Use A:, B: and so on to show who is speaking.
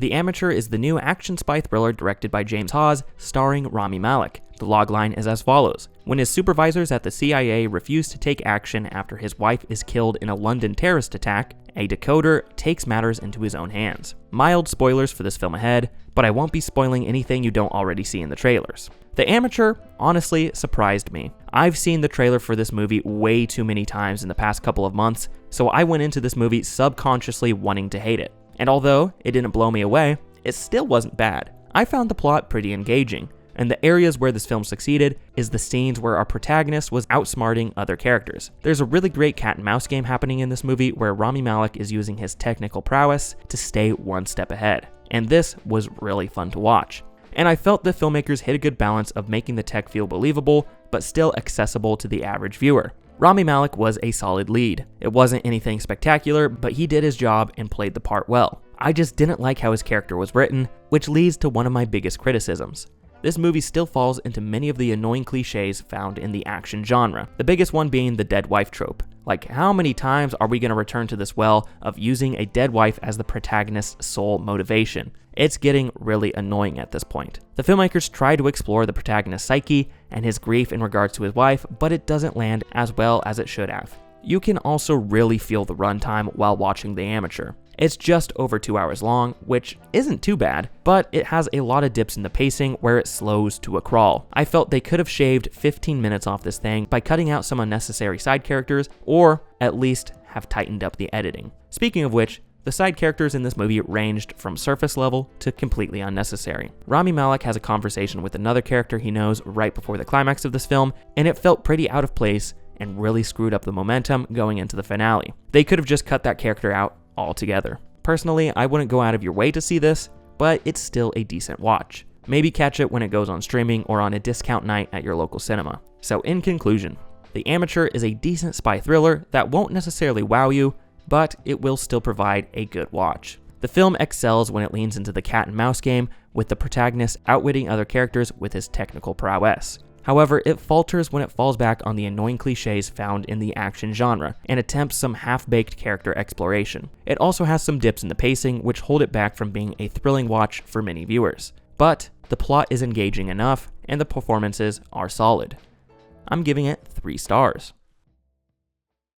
A: The Amateur is the new action spy thriller directed by James Hawes, starring Rami Malek. The logline is as follows. When his supervisors at the CIA refuse to take action after his wife is killed in a London terrorist attack, a decoder takes matters into his own hands. Mild spoilers for this film ahead, but I won't be spoiling anything you don't already see in the trailers. The Amateur honestly surprised me. I've seen the trailer for this movie way too many times in the past couple of months, so I went into this movie subconsciously wanting to hate it. And although it didn't blow me away, it still wasn't bad. I found the plot pretty engaging, and the areas where this film succeeded is the scenes where our protagonist was outsmarting other characters. There's a really great cat and mouse game happening in this movie where Rami Malek is using his technical prowess to stay one step ahead, and this was really fun to watch. And I felt the filmmakers hit a good balance of making the tech feel believable, but still accessible to the average viewer. Rami Malek was a solid lead. It wasn't anything spectacular, but he did his job and played the part well. I just didn't like how his character was written, which leads to one of my biggest criticisms. This movie still falls into many of the annoying cliches found in the action genre, the biggest one being the dead wife trope. Like, how many times are we going to return to this well of using a dead wife as the protagonist's sole motivation? It's getting really annoying at this point. The filmmakers try to explore the protagonist's psyche and his grief in regards to his wife, but it doesn't land as well as it should have. You can also really feel the runtime while watching The Amateur. It's just over 2 hours long, which isn't too bad, but it has a lot of dips in the pacing where it slows to a crawl. I felt they could have shaved 15 minutes off this thing by cutting out some unnecessary side characters, or at least have tightened up the editing. Speaking of which, the side characters in this movie ranged from surface level to completely unnecessary. Rami Malek has a conversation with another character he knows right before the climax of this film, and it felt pretty out of place and really screwed up the momentum going into the finale. They could have just cut that character out altogether. Personally, I wouldn't go out of your way to see this, but it's still a decent watch. Maybe catch it when it goes on streaming or on a discount night at your local cinema. So in conclusion, The Amateur is a decent spy thriller that won't necessarily wow you, but it will still provide a good watch. The film excels when it leans into the cat and mouse game, with the protagonist outwitting other characters with his technical prowess. However, it falters when it falls back on the annoying cliches found in the action genre and attempts some half-baked character exploration. It also has some dips in the pacing which hold it back from being a thrilling watch for many viewers. But the plot is engaging enough and the performances are solid. I'm giving it 3 stars.